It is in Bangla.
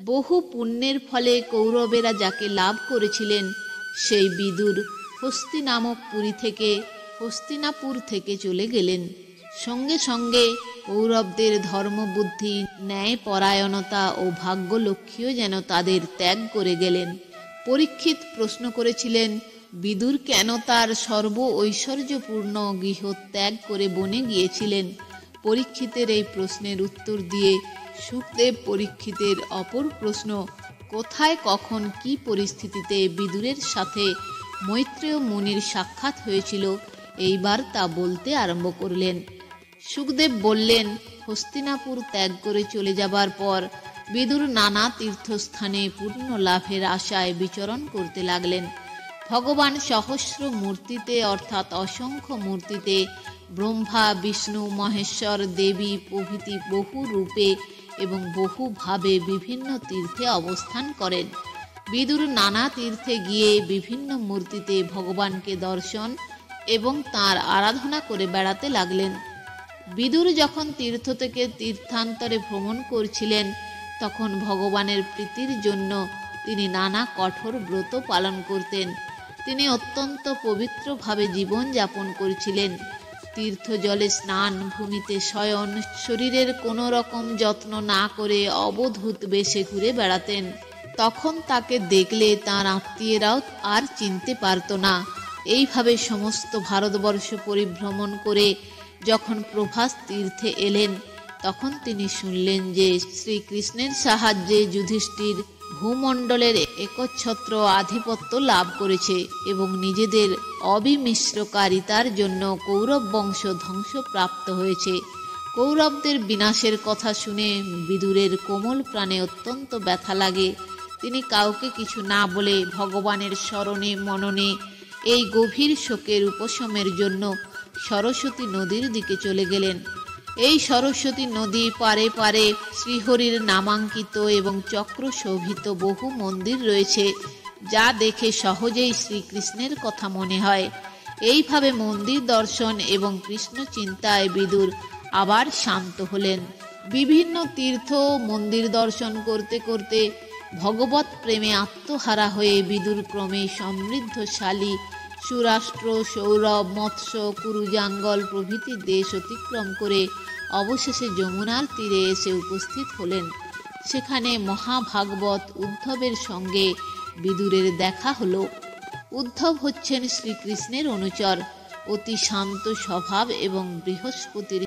বহু পুণ্যের ফলে কৌরবেরা যাকে লাভ করেছিলেন সেই বিদুর হস্তি নামক পুরী থেকে হস্তিনাপুর থেকে চলে গেলেন। সঙ্গে সঙ্গে কৌরবদের ধর্মবুদ্ধি, ন্যায়পরায়ণতা ও ভাগ্যলক্ষ্মীও যেন তাদের ত্যাগ করে গেলেন। পরীক্ষিত প্রশ্ন করেছিলেন, বিদুর কেন তার সর্ব ঐশ্বর্যপূর্ণ গৃহ ত্যাগ করে বনে গিয়েছিলেন? পরীক্ষিতের এই প্রশ্নের উত্তর দিয়ে শুকদেব পরীক্ষিতের অপর প্রশ্ন, কোথায়, কখন, কি পরিস্থিতিতে বিদুরের সাথে মৈত্রেয় মুনির সাক্ষাৎ হয়েছিল, এইবার তা বলতে আরম্ভ করলেন। শুকদেব বললেন, হস্তিনাপুর ত্যাগ করে চলে যাবার পর বিদুর নানা তীর্থস্থানে পুণ্য লাভের আশায় বিচরণ করতে লাগলেন। ভগবান সহস্র মূর্তিতে অর্থাৎ অসংখ্য মূর্তিতে ব্রহ্মা, বিষ্ণু, মহেশ্বর, দেবী প্রভৃতি বহু রূপে এবং বহুভাবে বিভিন্ন তীর্থে অবস্থান করেন। বিদুর নানা তীর্থে গিয়ে বিভিন্ন মূর্তিতে ভগবানকে দর্শন এবং তাঁর আরাধনা করে বেড়াতে লাগলেন। বিদুর যখন তীর্থ থেকে তীর্থান্তরে ভ্রমণ করছিলেন তখন ভগবানের প্রীতির জন্য তিনি নানা কঠোর ব্রত পালন করতেন। তিনি অত্যন্ত পবিত্রভাবে জীবন যাপন করছিলেন। তীর্থ জলে স্নান, ভূমিতে শয়ন, শরীরের কোনো রকম যত্ন না করে অবধূত বেশে ঘুরে বেড়াতেন। তখন তাকে দেখলে তাঁর আত্মীয়রাও আর চিনতে পারত না। এইভাবে সমস্ত ভারতবর্ষ পরিভ্রমণ করে যখন প্রভাস তীর্থে এলেন তখন তিনি শুনলেন যে শ্রীকৃষ্ণের সাহায্যে যুধিষ্ঠির ভূমণ্ডলের একচ্ছত্র আধিপত্য লাভ করেছে এবং নিজেদের অবিমিশ্রকারিতার জন্য কৌরব বংশ ধ্বংসপ্রাপ্ত হয়েছে। কৌরবদের বিনাশের কথা শুনে বিদুরের কোমল প্রাণে অত্যন্ত ব্যথা লাগে। তিনি কাউকে কিছু না বলে ভগবানের স্মরণে মননে এই গভীর শোকের উপশমের জন্য সরস্বতী নদীর দিকে চলে গেলেন। এই সরস্বতী নদী পারে পারে শ্রীহরির নামাঙ্কিত এবং চক্র শোভিত বহু মন্দির রয়েছে, যা দেখে সহজেই শ্রীকৃষ্ণের কথা মনে হয়। এইভাবে মন্দির দর্শন এবং কৃষ্ণ চিন্তায় বিদুর আবার শান্ত হলেন। বিভিন্ন তীর্থ মন্দির দর্শন করতে করতে ভগবত প্রেমে আত্মহারা হয়ে বিদুর ক্রমে সমৃদ্ধশালী সুরাষ্ট্র, সৌরভ, মৎস্য, কুরুজাঙ্গল প্রভৃতি দেশ অতিক্রম করে অবশেষে যমুনার তীরে এসে উপস্থিত হলেন। সেখানে মহাভাগবত উদ্ধবের সঙ্গে বিদুরের দেখা হলো। উদ্ধব হচ্ছেন শ্রীকৃষ্ণের অনুচর, অতি শান্ত স্বভাব এবং বৃহস্পতির